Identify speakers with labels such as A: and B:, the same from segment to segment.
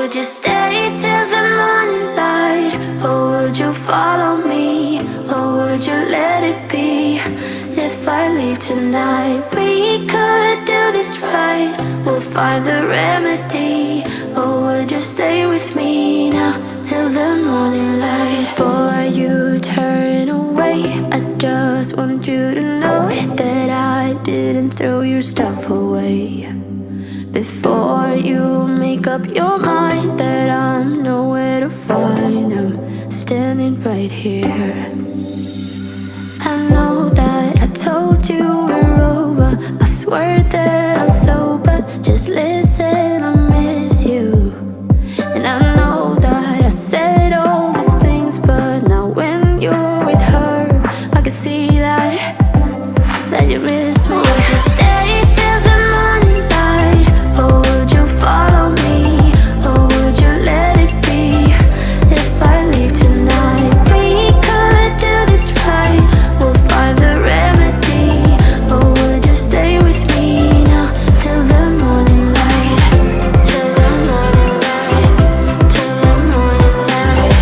A: would you stay till the morning light? Or would you follow me? Or would you let it be? If I leave tonight, we could do this right. We'll find the remedy. Or would you stay with me now till the morning light? Before you turn away, I just want you to know that I didn't throw your stuff away. Before you make up your mind that I'm nowhere to find, I'm standing right here. I know that I told you we're over. I swear that I'm sober. Just listen, I miss you. And I know that I said all these things, but now when you're with her, I can see that you miss me. Would you stay till the morning light? Or would you follow me? Or would you let it be? If I leave tonight, we could do this right. We'll find the remedy. Or would you stay with me now till the morning light? Till the morning light. Till the morning light.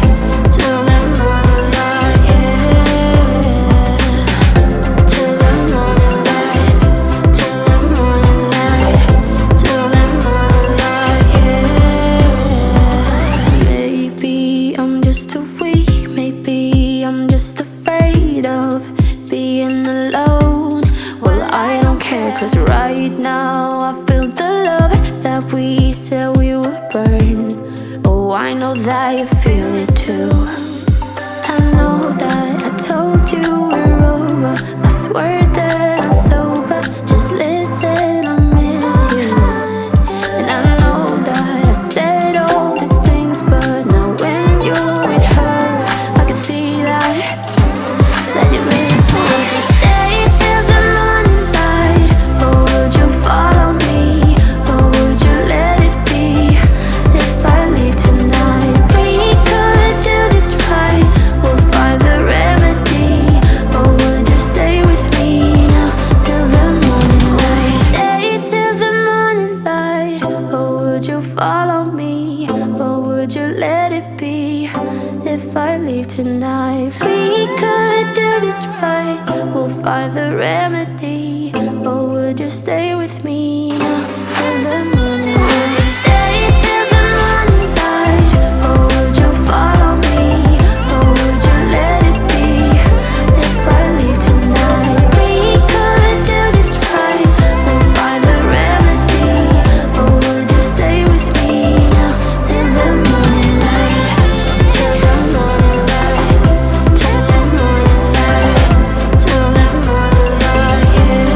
A: Till the morning light, yeah. Till the morning light. Till the morning light. Till the morning light, yeah. Maybe I'm just too weak. Maybe I'm just afraid of being alone. Well, I don't care, 'cause right now I feel the love that we said we would burn. Oh, I know that you feel it too. I know that I told you we're over. I swear that I'm sober. Just listen, I miss you. And I know that I said all these things, but now when you're with her, I can see that you miss me. Would you stay till the morning light? Or would you follow me? Or would you let it be? If I leave tonight, we could do this right. We'll find the remedy. Or would you stay with me now till the morning light? Stay till the morning light. Or would you follow me? Or would you let it be? If I leave tonight, we could do this right. We'll find the remedy. Or would you stay with me now till the morning light? Would you stay till the morning light? Or would you follow me? Or would you let it be? If I leave tonight, we could do this right. We'll find the remedy. Or would you stay with me now till the morning light? Till the morning light. Till the morning light. Till the morning light, yeah.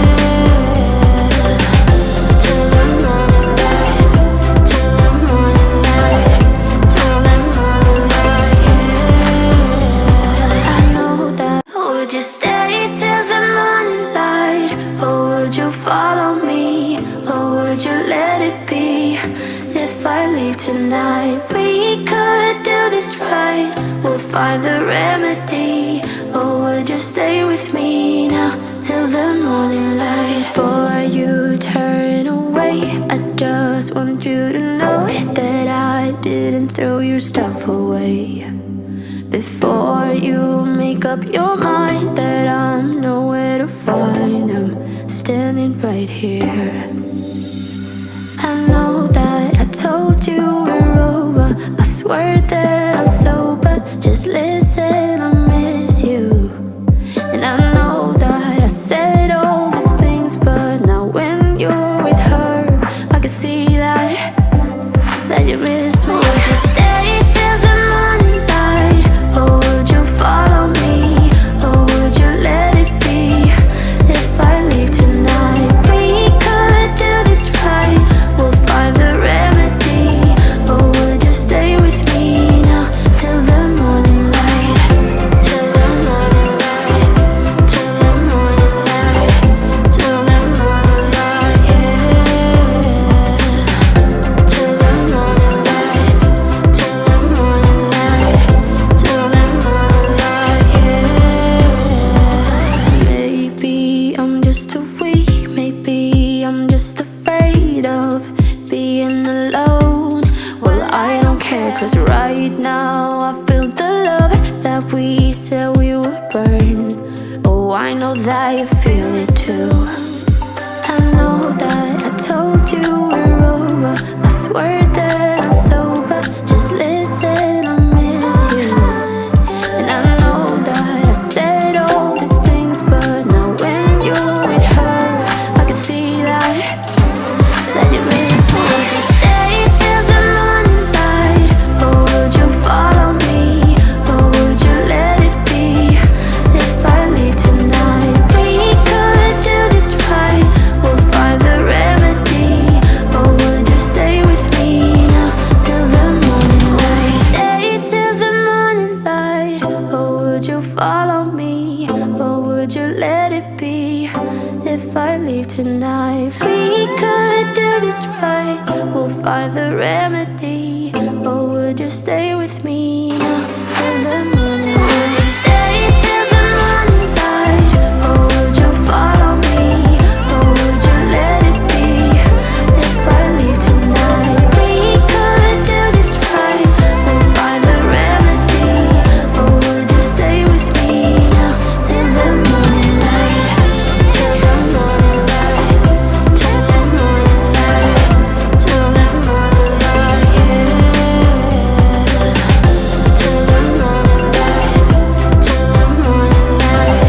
A: Till the morning light. Till the morning light. Till the morning light, yeah. I know that. Would you stay till the morning light? Or would you follow me? Or would you let it be? If I leave tonight, we could do this right. We'll find the remedy. Or would you stay with me now till the morning light? Before you turn away, I just want you to know that I didn't throw your stuff away. Before you make up your mind that I'm nowhere to find, I'm standing right here. I know that I told you we're over. I swear that I'm sober. Just listen, I miss you. And I know that I said all these things, but now when you're with her, I can see that you miss me. Would you stay till the morning light? Or would you follow me? Or would you let it be? If I leave tonight, we could do this right. We'll find the remedy. Or that you feel it too. I know that I told you we're over. I swear that I'm sober. Just listen, I miss you. And I know that I said all these things, but now when you're with her, I can see that you miss me. Would you stay till the morning light, or would you follow me, or would you let it be? If I leave tonight, we could do this right. We'll find the remedy. Or would you stay with me now till the morning light? Stay till the morning light, or would you follow me, or would you let it be? If I leave tonight, we could do this right. We'll find the remedy. Or would you stay with me now till the morning light? Would you stay till the morning light, or would you follow me, or would you let it be? If I leave tonight, we could do this right. We'll find the remedy. Or would you stay with me now till the morning light? Till the morning light. Till the morning light. Till the morning light, yeah. Till the morning light. Till the morning light.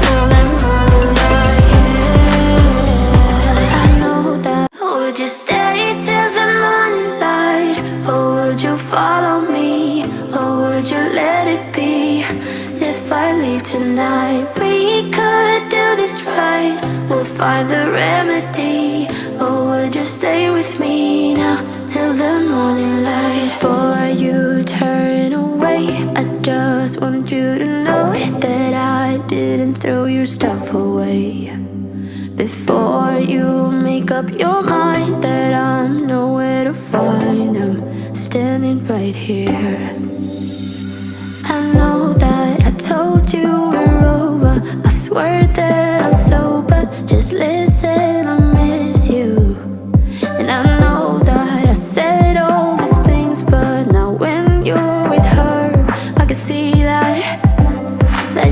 A: Till the morning light, yeah. I know that. Would you stay till the morning light, or would you follow me, or would you let it be? If I leave tonight, we could do this right. We'll find the remedy. Or would you stay with me now till the morning light? Before you turn away, I just want you to know that I didn't throw your stuff away. Before you make up your mind that I'm nowhere to find, I'm standing right here. I know that I told you we're over. I swear that I'm sober. Just listen, I miss you. And I know that I said all these things, but now when you're with her, I can see that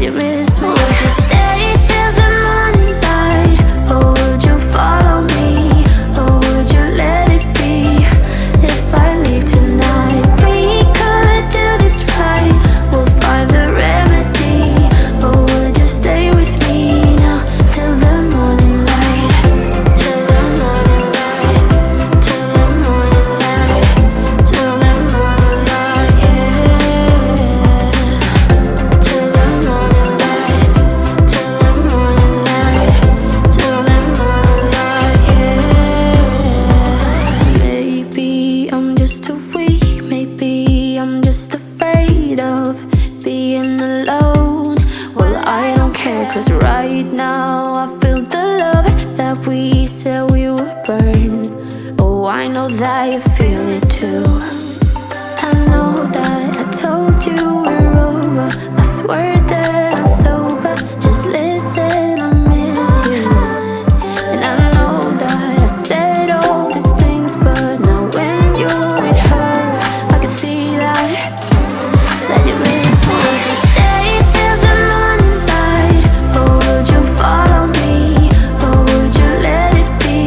A: you miss me. Would you stay till the morning light, or would you follow me, or would you let it be? If I leave tonight, we could do this right. We'll find the remedy. Or would you stay with me now till the morning light? Till the morning light. Till the morning light. Till the morning light, yeah. Till the morning light. Till the morning light. Till the morning light, yeah. Maybe I'm just too weak. Maybe I'm just afraid of being alone. Well, I don't care, 'cause right now I feel the love that we said we would burn. Oh, I know that you feel it too. I know that I told you we're over. I swear that I'm sober. Just listen, I miss you. And I know that I said all these things, but now when you're with her, I can see that you miss me. Would you stay till the morning light, or would you follow me, or would you let it be?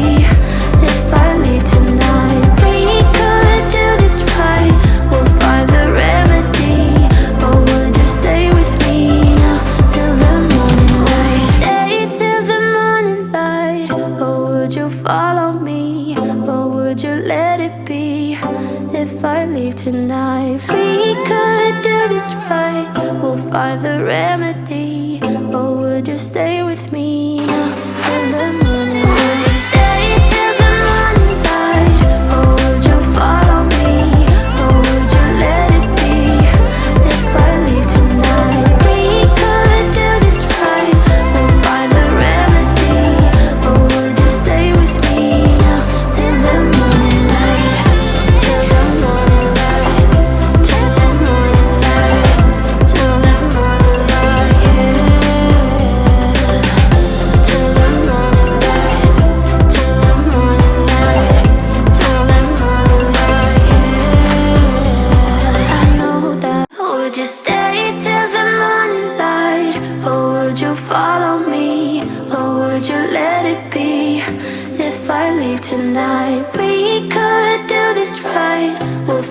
A: If I leave tonight, we could do this right. We'll find the remedy. Or would you stay with me now till the morning light? Stay till the morning light, or would you follow me, or would you let it be? If I leave tonight, we could do this right. We'll find the remedy. Or would you stay with me now till the morning light? Would you stay till the morning light, or would you follow me, or would you let it be? If I leave tonight, we could do this right. We'll find the remedy. Or would you stay with me now till the morning light? Till the morning light. Till the morning light. Till the morning light, yeah. Till the morning light. Till the morning light. Till the morning light, yeah. I know that. Would you stay till the morning light, or would you follow me,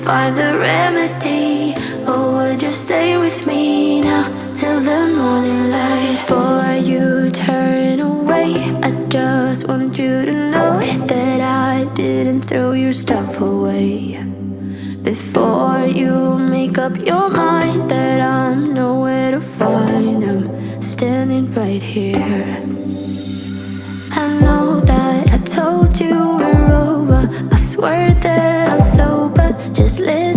A: find the remedy, or would you stay with me now till the morning light? Before you turn away, I just want you to know that I didn't throw your stuff away. Before you make up your mind that I'm nowhere to find, I'm standing right here. I know that I told you we're over, I swear that I'm sober, just listen.